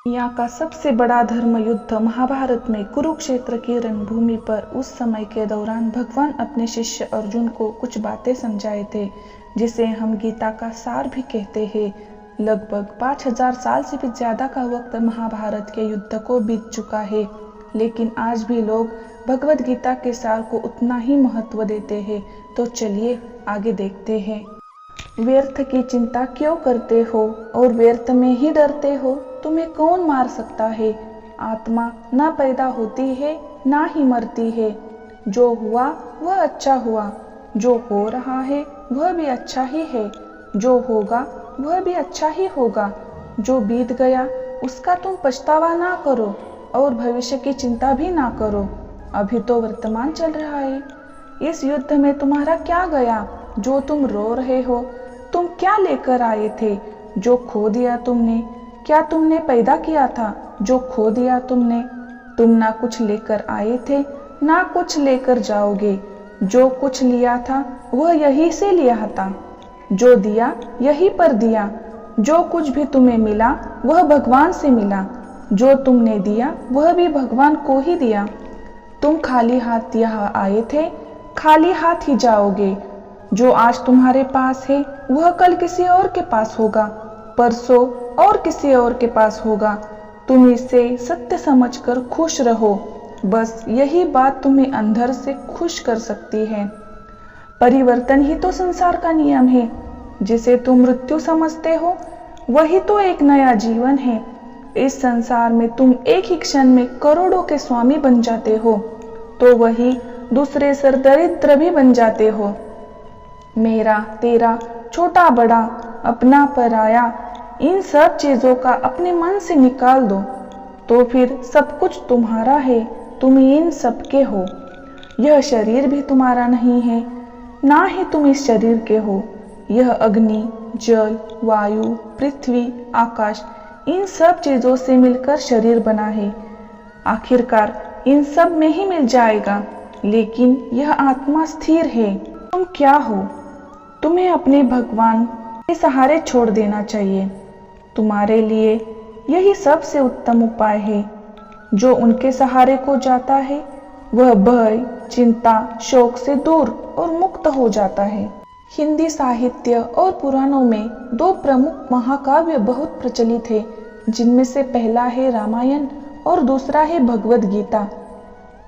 दुनिया का सबसे बड़ा धर्म युद्ध महाभारत में कुरुक्षेत्र की रणभूमि पर उस समय के दौरान भगवान अपने शिष्य अर्जुन को कुछ बातें समझाए थे, जिसे हम गीता का सार भी कहते हैं। लगभग 5000 साल से भी ज्यादा का वक्त महाभारत के युद्ध को बीत चुका है, लेकिन आज भी लोग भगवद गीता के सार को उतना ही महत्व देते हैं। तो चलिए आगे देखते हैं। व्यर्थ की चिंता क्यों करते हो और व्यर्थ में ही डरते हो? तुम्हें कौन मार सकता है? आत्मा ना पैदा होती है ना ही मरती है। जो हुआ वह अच्छा हुआ, जो हो रहा है वह भी अच्छा ही है, जो होगा वह भी अच्छा ही होगा। जो बीत गया उसका तुम पछतावा ना करो और भविष्य की चिंता भी ना करो। अभी तो वर्तमान चल रहा है। इस युद्ध में तुम्हारा क्या गया जो तुम रो रहे हो? तुम क्या लेकर आए थे जो खो दिया तुमने? क्या तुमने पैदा किया था जो खो दिया तुमने? तुम ना कुछ लेकर आए थे ना कुछ लेकर जाओगे। जो कुछ लिया था वह यहीं से लिया था, जो दिया यहीं पर दिया। जो कुछ भी तुम्हें मिला वह भगवान से मिला, जो तुमने दिया वह भी भगवान को ही दिया। तुम खाली हाथ यहाँ आए थे, खाली हाथ ही जाओगे। जो आज तुम्हारे पास है वह कल किसी और के पास होगा, परसों और किसी और के पास होगा। तुम इसे सत्य समझकर खुश रहो, बस यही बात तुम्हें अंदर से खुश कर सकती है। परिवर्तन ही तो संसार का नियम है। जिसे तुम मृत्यु समझते हो वही तो एक नया जीवन है। इस संसार में तुम एक ही क्षण में करोड़ों के स्वामी बन जाते हो, तो वही दूसरे सरदरिद्र भी बन जाते हो। मेरा तेरा, छोटा बड़ा, अपना पराया, इन सब चीजों का अपने मन से निकाल दो, तो फिर सब कुछ तुम्हारा है। तुम इन सब के हो। यह शरीर भी तुम्हारा नहीं है, ना ही तुम इस शरीर के हो। यह अग्नि, जल, वायु, पृथ्वी, आकाश, इन सब चीजों से मिलकर शरीर बना है। आखिरकार इन सब में ही मिल जाएगा, लेकिन यह आत्मा स्थिर है। तुम क्या हो? तुम्हें अपने भगवान के सहारे छोड़ देना चाहिए। तुम्हारे लिए यही सबसे उत्तम उपाय है। जो उनके सहारे को जाता है वह भय, चिंता, शोक से दूर और मुक्त हो जाता है। हिंदी साहित्य और पुराणों में दो प्रमुख महाकाव्य बहुत प्रचलित है, जिनमें से पहला है रामायण और दूसरा है भगवद गीता।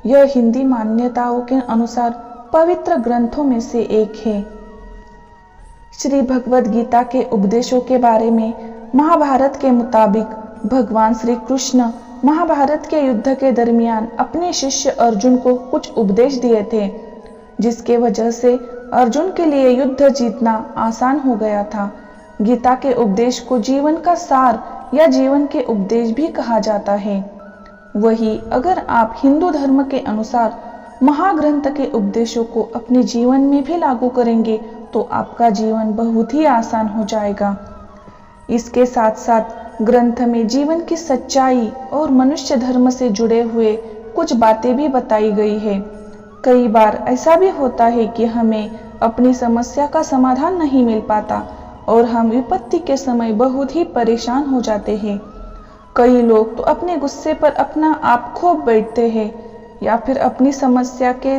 यह हिंदी मान्यताओं के अनुसार पवित्र ग्रंथों में से एक है। श्री भगवद गीता के उपदेशों के बारे में महाभारत के मुताबिक भगवान श्री कृष्ण महाभारत के युद्ध के दरमियान अपने शिष्य अर्जुन को कुछ उपदेश दिए थे, जिसके वजह से अर्जुन के लिए युद्ध जीतना आसान हो गया था। गीता के उपदेश को जीवन का सार या जीवन के उपदेश भी कहा जाता है। वही अगर आप हिंदू धर्म के अनुसार महाग्रंथ के उपदेशों को अपने जीवन में भी लागू करेंगे तो आपका जीवन बहुत ही आसान हो जाएगा। इसके साथ साथ ग्रंथ में जीवन की सच्चाई और मनुष्य धर्म से जुड़े हुए कुछ बातें भी बताई गई है। कई बार ऐसा भी होता है कि हमें अपनी समस्या का समाधान नहीं मिल पाता और हम विपत्ति के समय बहुत ही परेशान हो जाते हैं। कई लोग तो अपने गुस्से पर अपना आप खो बैठते हैं या फिर अपनी समस्या के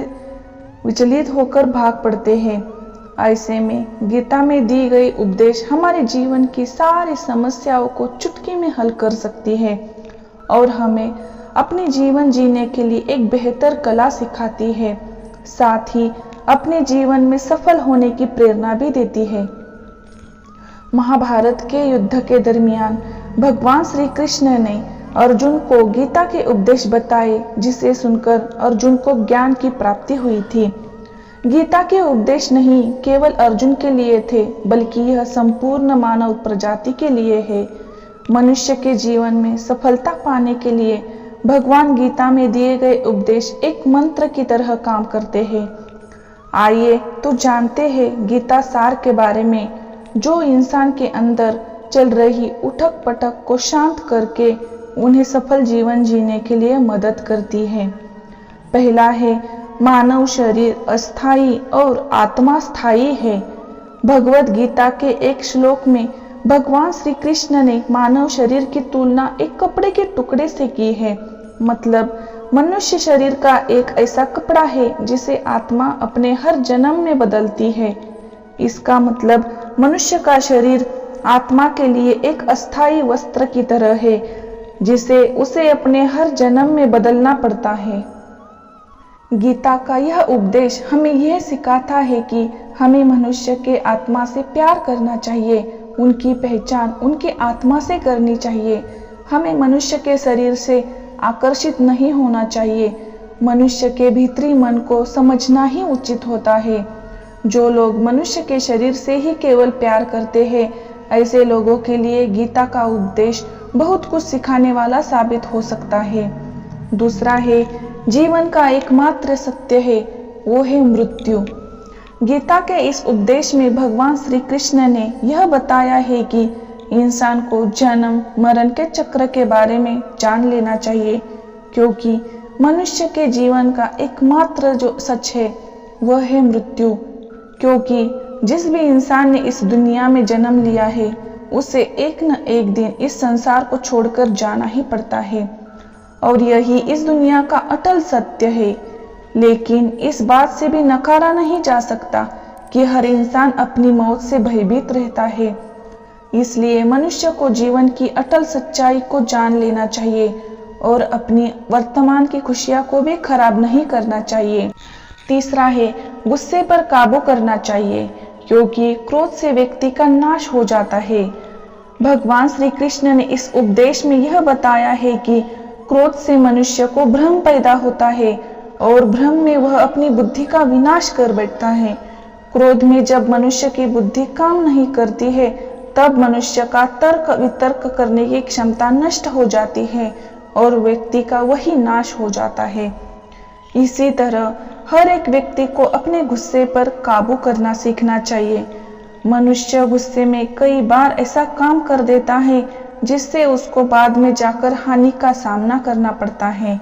विचलित होकर भाग पड़ते हैं। ऐसे में गीता में दी गई उपदेश हमारे जीवन की सारी समस्याओं को चुटकी में हल कर सकती है और हमें अपने जीवन जीने के लिए एक बेहतर कला सिखाती है, साथ ही अपने जीवन में सफल होने की प्रेरणा भी देती है। महाभारत के युद्ध के दरमियान भगवान श्री कृष्ण ने अर्जुन को गीता के उपदेश बताए, जिसे सुनकर अर्जुन को ज्ञान की प्राप्ति हुई थी। गीता के उपदेश नहीं केवल अर्जुन के लिए थे, बल्कि यह संपूर्ण मानव प्रजाति के लिए है। मनुष्य के जीवन में सफलता पाने के लिए भगवान गीता में दिए गए उपदेश एक मंत्र की तरह काम करते हैं। आइए तो जानते हैं गीता सार के बारे में, जो इंसान के अंदर चल रही उठक पटक को शांत करके उन्हें सफल जीवन जीने के लिए मदद करती है। पहला है, मानव शरीर अस्थाई और आत्मा स्थायी है। भगवद गीता के एक श्लोक में भगवान श्री कृष्ण ने मानव शरीर की तुलना एक कपड़े के टुकड़े से की है। मतलब मनुष्य शरीर का एक ऐसा कपड़ा है जिसे आत्मा अपने हर जन्म में बदलती है। इसका मतलब मनुष्य का शरीर आत्मा के लिए एक अस्थायी वस्त्र की तरह है जिसे उसे अपने हर जन्म में बदलना पड़ता है। गीता का यह उपदेश हमें यह सिखाता है कि हमें मनुष्य के आत्मा से प्यार करना चाहिए, उनकी पहचान उनकी आत्मा से करनी चाहिए। हमें मनुष्य के शरीर से आकर्षित नहीं होना चाहिए। मनुष्य के भीतरी मन को समझना ही उचित होता है। जो लोग मनुष्य के शरीर से ही केवल प्यार करते हैं, ऐसे लोगों के लिए गीता का उपदेश बहुत कुछ सिखाने वाला साबित हो सकता है। दूसरा है, जीवन का एकमात्र सत्य है, वो है मृत्यु। गीता के इस उपदेश में भगवान श्री कृष्ण ने यह बताया है कि इंसान को जन्म मरण के चक्र के बारे में जान लेना चाहिए, क्योंकि मनुष्य के जीवन का एकमात्र जो सच है वह है मृत्यु। क्योंकि जिस भी इंसान ने इस दुनिया में जन्म लिया है उसे एक न एक दिन इस संसार को छोड़कर जाना ही पड़ता है, और यही इस दुनिया का अटल सत्य है। लेकिन इस बात से भी नकारा नहीं जा सकता कि हर इंसान अपनी मौत से भयभीत रहता है। इसलिए मनुष्य को जीवन की अटल सच्चाई को जान लेना चाहिए और अपनी वर्तमान की खुशियां को भी खराब नहीं करना चाहिए। तीसरा है, गुस्से पर काबू करना चाहिए, क्योंकि क्रोध से व्यक्ति का नाश हो जाता है। भगवान श्री कृष्ण ने इस उपदेश में यह बताया है कि क्रोध से मनुष्य को भ्रम पैदा होता है और भ्रम में वह अपनी बुद्धि का विनाश कर बैठता है। क्रोध में जब मनुष्य की बुद्धि काम नहीं करती है तब मनुष्य का तर्क वितर्क करने की क्षमता नष्ट हो जाती है और व्यक्ति का वही नाश हो जाता है। इसी तरह हर एक व्यक्ति को अपने गुस्से पर काबू करना सीखना चाहिए। मनुष्य गुस्से में कई बार ऐसा काम कर देता है जिससे उसको बाद में जाकर हानि का सामना करना पड़ता है।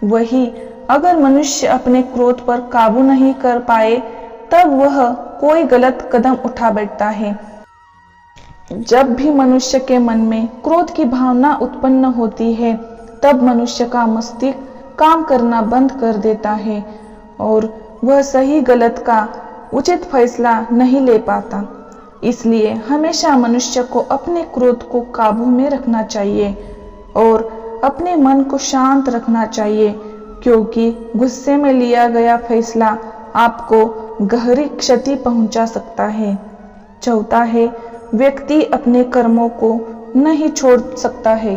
वही अगर मनुष्य अपने क्रोध पर काबू नहीं कर पाए तब वह कोई गलत कदम उठा बैठता है। जब भी मनुष्य के मन में क्रोध की भावना उत्पन्न होती है तब मनुष्य का मस्तिष्क काम करना बंद कर देता है और वह सही गलत का उचित फैसला नहीं ले पाता। इसलिए हमेशा मनुष्य को अपने क्रोध को काबू में रखना चाहिए और अपने मन को शांत रखना चाहिए, क्योंकि गुस्से में लिया गया फैसला आपको गहरी क्षति पहुंचा सकता है। चौथा है, व्यक्ति अपने कर्मों को नहीं छोड़ सकता है।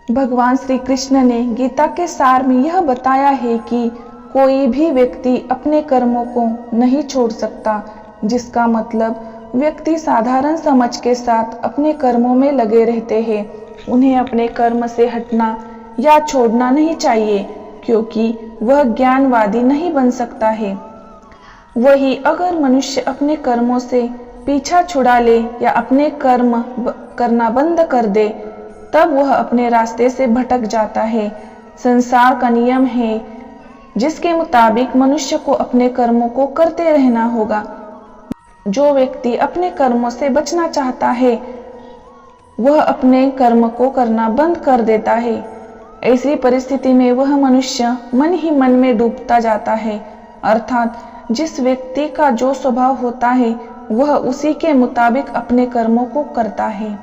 भगवान श्री कृष्ण ने गीता के सार में यह बताया है कि कोई भी व्यक्ति अपने कर्मों को नहीं छोड़ सकता, जिसका मतलब व्यक्ति साधारण समझ के साथ अपने कर्मों में लगे रहते हैं। उन्हें अपने कर्म से हटना या छोड़ना नहीं चाहिए, क्योंकि वह ज्ञानवादी नहीं बन सकता है। वही अगर मनुष्य अपने कर्मों से पीछा छुड़ा ले या अपने कर्म करना बंद कर दे तब वह अपने रास्ते से भटक जाता है। संसार का नियम है जिसके मुताबिक मनुष्य को अपने कर्मों को करते रहना होगा। जो व्यक्ति अपने कर्मों से बचना चाहता है वह अपने कर्म को करना बंद कर देता है। ऐसी परिस्थिति में वह मनुष्य मन ही मन में डूबता जाता है, अर्थात जिस व्यक्ति का जो स्वभाव होता है वह उसी के मुताबिक अपने कर्मों को करता है।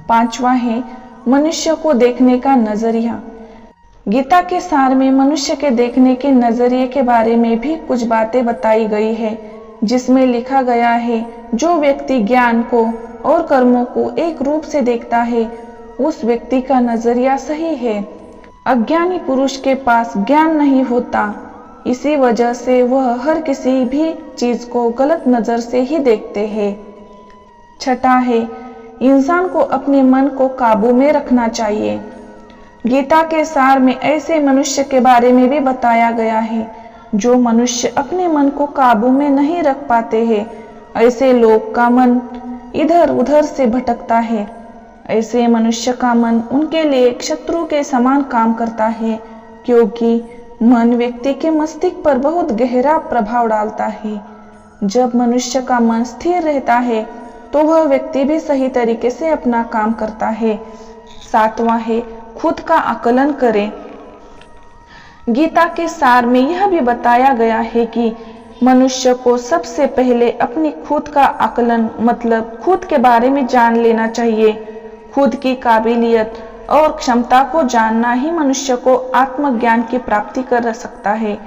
पांचवा है, मनुष्य को देखने का नजरिया। गीता के सार में मनुष्य के देखने के नजरिए के बारे में भी कुछ बातें बताई गई है, जिसमें लिखा गया है जो व्यक्ति ज्ञान को और कर्मों को एक रूप से देखता है उस व्यक्ति का नजरिया सही है। अज्ञानी पुरुष के पास ज्ञान नहीं होता, इसी वजह से वह हर किसी भी चीज को गलत नजर से ही देखते हैं। छठा है, इंसान को अपने मन को काबू में रखना चाहिए। गीता के सार में ऐसे मनुष्य के बारे में भी बताया गया है जो मनुष्य अपने मन को काबू में नहीं रख पाते हैं। ऐसे लोग का मन इधर उधर से भटकता है। ऐसे मनुष्य का मन उनके लिए शत्रु के समान काम करता है, क्योंकि मन व्यक्ति के मस्तिष्क पर बहुत गहरा प्रभाव डालता है। जब मनुष्य का मन स्थिर रहता है तो वह व्यक्ति भी सही तरीके से अपना काम करता है। 7वां है खुद का आकलन करें। गीता के सार में यह भी बताया गया है कि मनुष्य को सबसे पहले अपनी खुद का आकलन मतलब खुद के बारे में जान लेना चाहिए। खुद की काबिलियत और क्षमता को जानना ही मनुष्य को आत्मज्ञान की प्राप्ति कर सकता है।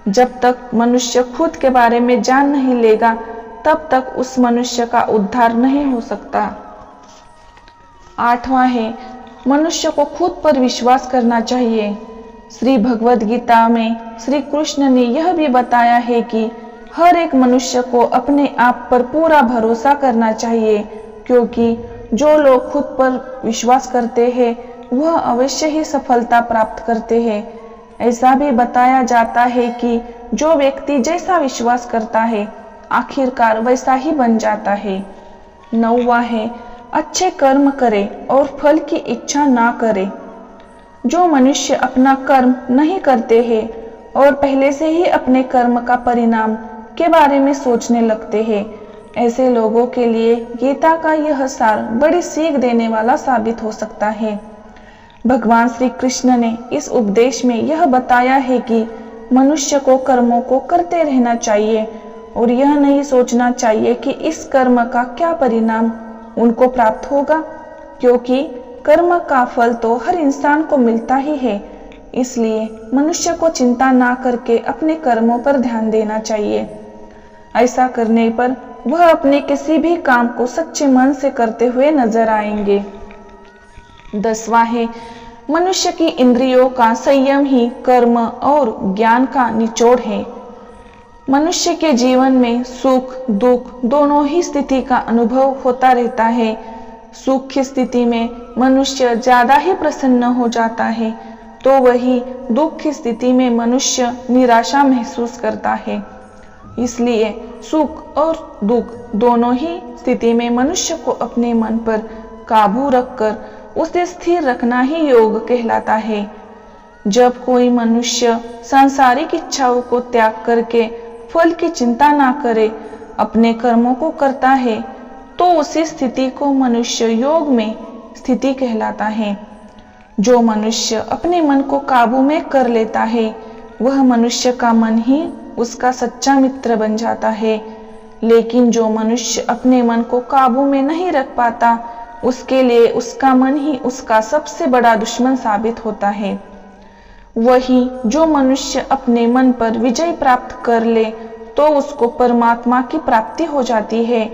जब तक मनुष्य खुद के बारे में जान नहीं लेगा तब तक उस मनुष्य का उद्धार नहीं हो सकता। 8वां है मनुष्य को खुद पर विश्वास करना चाहिए। श्री भगवद गीता में श्री कृष्ण ने यह भी बताया है कि हर एक मनुष्य को अपने आप पर पूरा भरोसा करना चाहिए, क्योंकि जो लोग खुद पर विश्वास करते हैं वह अवश्य ही सफलता प्राप्त करते हैं। ऐसा भी बताया जाता है कि जो व्यक्ति जैसा विश्वास करता है आखिरकार वैसा ही बन जाता है। 9वां है अच्छे कर्म करे और फल की इच्छा ना करे। जो मनुष्य अपना कर्म नहीं करते हैं और पहले से ही अपने कर्म का परिणाम के बारे में सोचने लगते हैं, ऐसे लोगों के लिए गीता का यह सार बड़ी सीख देने वाला साबित हो सकता है। भगवान श्री कृष्ण ने इस उपदेश में यह बताया है कि मनुष्य को कर्मों को करते रहना चाहिए और यह नहीं सोचना चाहिए कि इस कर्म का क्या परिणाम उनको प्राप्त होगा, क्योंकि कर्म का फल तो हर इंसान को मिलता ही है। इसलिए मनुष्य को चिंता ना करके अपने कर्मों पर ध्यान देना चाहिए। ऐसा करने पर वह अपने किसी भी काम को सच्चे मन से करते हुए नजर आएंगे। 10वां है मनुष्य की इंद्रियों का संयम ही कर्म और ज्ञान का निचोड़ है। मनुष्य के जीवन में सुख दुख दोनों ही स्थिति का अनुभव होता रहता है। सुख की स्थिति में मनुष्य ज्यादा ही प्रसन्न हो जाता है, तो वही दुख की स्थिति में मनुष्य निराशा महसूस करता है। इसलिए सुख और दुख दोनों ही स्थिति में मनुष्य को अपने मन पर काबू रखकर उसे स्थिर रखना ही योग कहलाता है। जब कोई मनुष्य सांसारिक इच्छाओं को त्याग करके फल की चिंता ना करे अपने कर्मों को करता है, तो उसी स्थिति को मनुष्य योग में स्थिति कहलाता है। जो मनुष्य अपने मन को काबू में कर लेता है वह मनुष्य का मन ही उसका सच्चा मित्र बन जाता है। लेकिन जो मनुष्य अपने मन को काबू में नहीं रख पाता उसके लिए उसका मन ही उसका सबसे बड़ा दुश्मन साबित होता है। वही जो मनुष्य अपने मन पर विजय प्राप्त कर ले तो उसको परमात्मा की प्राप्ति हो जाती है।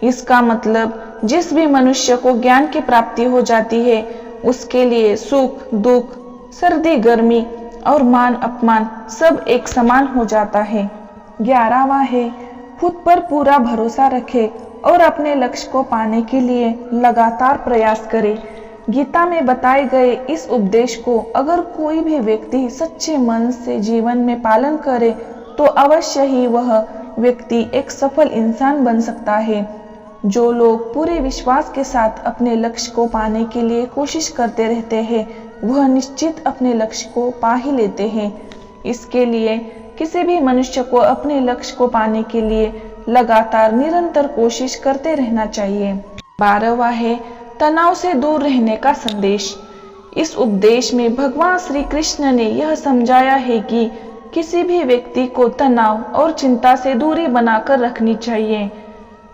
इसका मतलब जिस भी मनुष्य को ज्ञान की प्राप्ति हो जाती है उसके लिए सुख दुख सर्दी गर्मी और मान अपमान सब एक समान हो जाता है। 11वां है खुद पर पूरा भरोसा रखे और अपने लक्ष्य को पाने के लिए लगातार प्रयास करे। गीता में बताए गए इस उपदेश को अगर कोई भी व्यक्ति सच्चे मन से जीवन में पालन करे तो अवश्य ही वह व्यक्ति एक सफल इंसान बन सकता है। जो लोग पूरे विश्वास के साथ अपने लक्ष्य को पाने के लिए कोशिश करते रहते हैं वह निश्चित अपने लक्ष्य को पा ही लेते हैं। इसके लिए किसी भी मनुष्य को अपने लक्ष्य को पाने के लिए लगातार निरंतर कोशिश करते रहना चाहिए। 12वां है तनाव से दूर रहने का संदेश। इस उपदेश में भगवान श्री कृष्ण ने यह समझाया है कि किसी भी व्यक्ति को तनाव और चिंता से दूरी बनाकर रखनी चाहिए,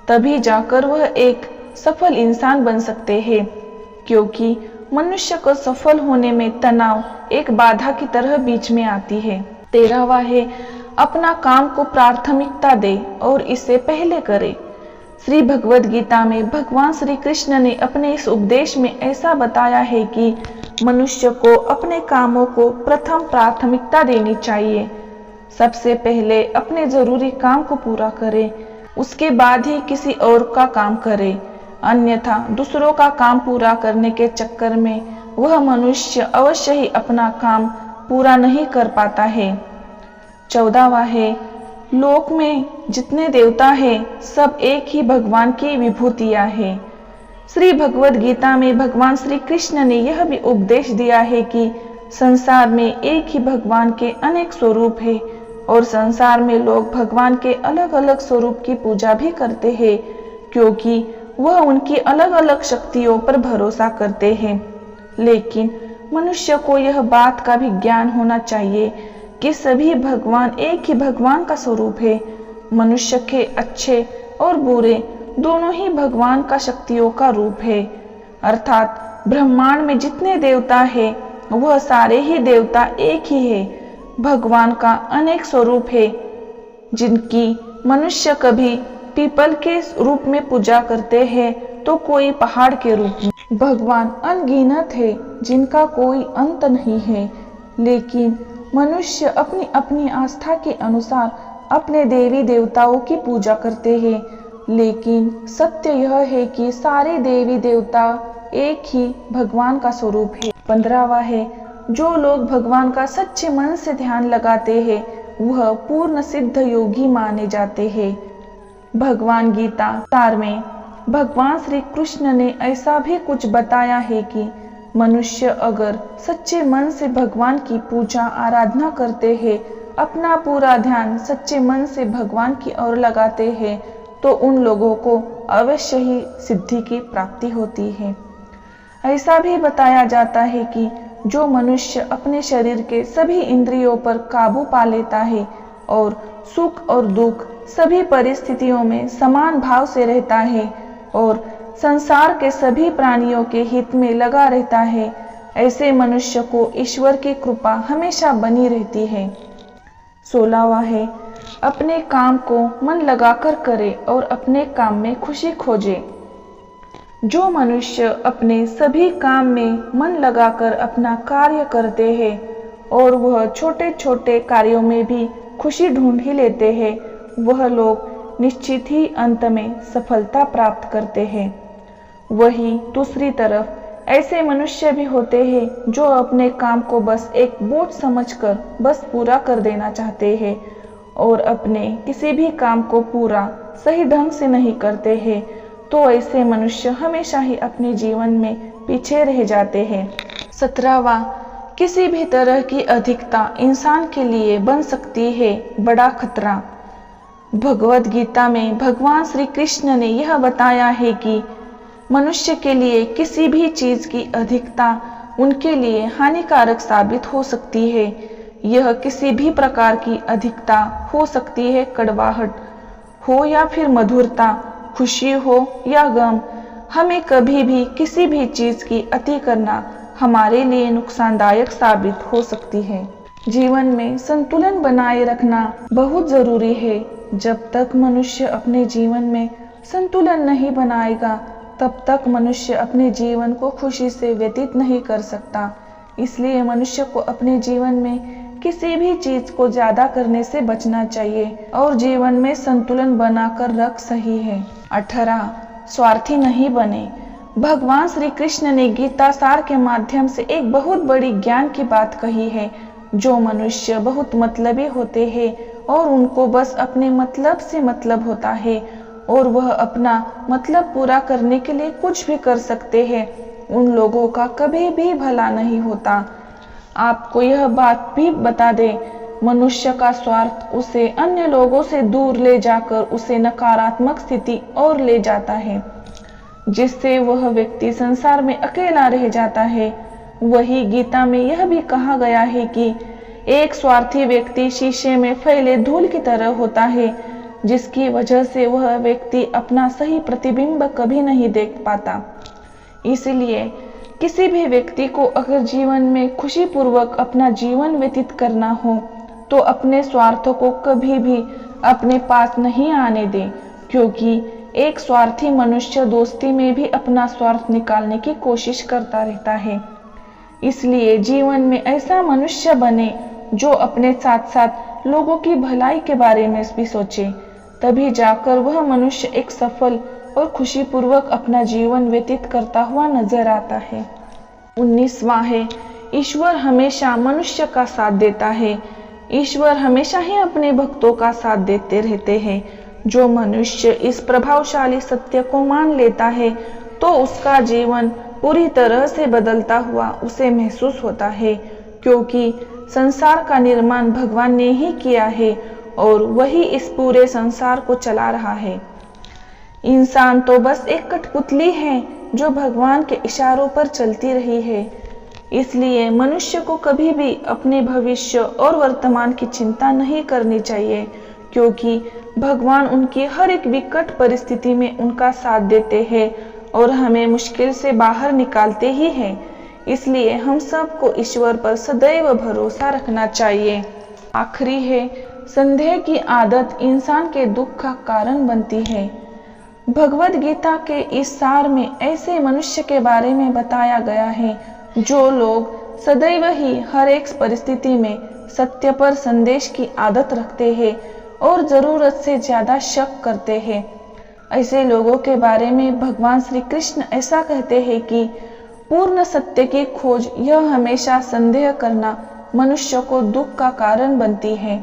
तभी जाकर वह एक सफल इंसान बन सकते हैं। क्योंकि मनुष्य को सफल होने में तनाव एक बाधा की तरह बीच में आती है। 13वां है अपना काम को प्राथमिकता दे और इसे पहले करे। श्री भगवद गीता में भगवान श्री कृष्ण ने अपने इस उपदेश में ऐसा बताया है कि मनुष्य को अपने कामों को प्रथम प्राथमिकता देनी चाहिए। सबसे पहले अपने जरूरी काम को पूरा करे, उसके बाद ही किसी और का काम करे, अन्यथा दूसरों का काम पूरा करने के चक्कर में वह मनुष्य अवश्य ही अपना काम पूरा नहीं कर पाता है। 14वां है लोक में जितने देवता हैं सब एक ही भगवान की विभूतियां हैं। श्री भगवद गीता में भगवान श्री कृष्ण ने यह भी उपदेश दिया है कि संसार में एक ही भगवान के अनेक स्वरूप है और संसार में लोग भगवान के अलग अलग स्वरूप की पूजा भी करते हैं, क्योंकि वह उनकी अलग अलग शक्तियों पर भरोसा करते हैं। लेकिन मनुष्य को यह बात का भी ज्ञान होना चाहिए कि सभी भगवान एक ही भगवान का स्वरूप है। मनुष्य के अच्छे और बुरे दोनों ही भगवान का शक्तियों का रूप है। अर्थात ब्रह्मांड में जितने देवता है वह सारे ही देवता एक ही है। भगवान का अनेक स्वरूप है जिनकी मनुष्य कभी पीपल के रूप में पूजा करते हैं तो कोई पहाड़ के रूप में। भगवान अनगिनत है जिनका कोई अंत नहीं है। लेकिन मनुष्य अपनी अपनी आस्था के अनुसार अपने देवी देवताओं की पूजा करते हैं। लेकिन सत्य यह है कि सारे देवी देवता एक ही भगवान का स्वरूप है। 15वां है, जो लोग भगवान का सच्चे मन से ध्यान लगाते हैं वह पूर्ण सिद्ध योगी माने जाते हैं। भगवान गीता सार में भगवान श्री कृष्ण ने ऐसा भी कुछ बताया है कि मनुष्य अगर सच्चे मन से भगवान की पूजा आराधना करते हैं, अपना पूरा ध्यान सच्चे मन से भगवान की ओर लगाते हैं तो उन लोगों को अवश्य ही सिद्धि की प्राप्ति होती है। ऐसा भी बताया जाता है कि जो मनुष्य अपने शरीर के सभी इंद्रियों पर काबू पा लेता है और सुख और दुख सभी परिस्थितियों में समान भाव से रहता है और संसार के सभी प्राणियों के हित में लगा रहता है, ऐसे मनुष्य को ईश्वर की कृपा हमेशा बनी रहती है। 16वां है, अपने काम को मन लगाकर करे और अपने काम में खुशी खोजे। जो मनुष्य अपने सभी काम में मन लगाकर अपना कार्य करते हैं और वह छोटे छोटे कार्यों में भी खुशी ढूंढ ही लेते हैं, वह लोग निश्चित ही अंत में सफलता प्राप्त करते हैं। वही दूसरी तरफ ऐसे मनुष्य भी होते हैं जो अपने काम को बस एक बोझ समझकर बस पूरा कर देना चाहते हैं और अपने किसी भी काम को पूरा सही ढंग से नहीं करते हैं, तो ऐसे मनुष्य हमेशा ही अपने जीवन में पीछे रह जाते हैं। 17वां, किसी भी तरह की अधिकता इंसान के लिए बन सकती है बड़ा खतरा। भगवद गीता में भगवान श्री कृष्ण ने यह बताया है कि मनुष्य के लिए किसी भी चीज की अधिकता उनके लिए हानिकारक साबित हो सकती है। यह किसी भी प्रकार की अधिकता हो सकती है, कड़वाहट हो या फिर मधुरता, खुशी हो या गम। हमें कभी भी किसी भी चीज की अति करना हमारे लिए नुकसानदायक साबित हो सकती है। जीवन में संतुलन बनाए रखना बहुत जरूरी है। जब तक मनुष्य अपने जीवन में संतुलन नहीं बनाएगा तब तक मनुष्य अपने जीवन को खुशी से व्यतीत नहीं कर सकता। इसलिए मनुष्य को अपने जीवन में किसी भी चीज को ज्यादा करने से बचना चाहिए और जीवन में संतुलन बनाकर रख सही है। 18, स्वार्थी नहीं बने। भगवान श्री कृष्ण ने गीता सार के माध्यम से एक बहुत बड़ी ज्ञान की बात कही है। जो मनुष्य बहुत मतलबी होते हैं और उनको बस अपने मतलब से मतलब होता है और वह अपना मतलब पूरा करने के लिए कुछ भी कर सकते हैं, उन लोगों का कभी भी भला नहीं होता। आपको यह बात भी बता दें, मनुष्य का स्वार्थ उसे अन्य लोगों से दूर ले जाकर उसे नकारात्मक स्थिति और ले जाता है, जिससे वह व्यक्ति संसार में अकेला रह जाता है। वही गीता में यह भी कहा गया है कि एक स्वार्थी व्यक्ति शीशे में फैले धूल की तरह होता है, जिसकी वजह से वह व्यक्ति अपना सही प्रतिबिंब कभी नहीं देख पाता। इसलिए किसी भी व्यक्ति को अगर जीवन में खुशी पूर्वक अपना जीवन व्यतीत करना हो तो अपने स्वार्थों को कभी भी अपने पास नहीं आने दे, क्योंकि एक स्वार्थी मनुष्य दोस्ती में भी अपना स्वार्थ निकालने की कोशिश करता रहता है। इसलिए जीवन में ऐसा मनुष्य बने जो अपने साथ साथ लोगों की भलाई के बारे में भी सोचे, तभी जाकर वह मनुष्य एक सफल और खुशीपूर्वक अपना जीवन व्यतीत करता हुआ नजर आता है। 19वां है, ईश्वर हमेशा मनुष्य का साथ देता है। ईश्वर हमेशा ही अपने भक्तों का साथ देते रहते हैं। जो मनुष्य इस प्रभावशाली सत्य को मान लेता है तो उसका जीवन पूरी तरह से बदलता हुआ उसे महसूस होता है, क्योंकि संसार का निर्माण भगवान ने ही किया है और वही इस पूरे संसार को चला रहा है। इंसान तो बस एक कठपुतली है जो भगवान के इशारों पर चलती रही है। इसलिए मनुष्य को कभी भी अपने भविष्य और वर्तमान की चिंता नहीं करनी चाहिए, क्योंकि भगवान उनकी हर एक विकट परिस्थिति में उनका साथ देते हैं और हमें मुश्किल से बाहर निकालते ही हैं। इसलिए हम सबको ईश्वर पर सदैव भरोसा रखना चाहिए। आखिरी है, संदेह की आदत इंसान के दुख का कारण बनती है। भगवद गीता के इस सार में ऐसे मनुष्य के बारे में बताया गया है जो लोग सदैव ही हर एक परिस्थिति में सत्य पर संदेश की आदत रखते हैं और जरूरत से ज्यादा शक करते हैं। ऐसे लोगों के बारे में भगवान श्री कृष्ण ऐसा कहते हैं कि पूर्ण सत्य की खोज यह हमेशा संदेह करना मनुष्य को दुख का कारण बनती है।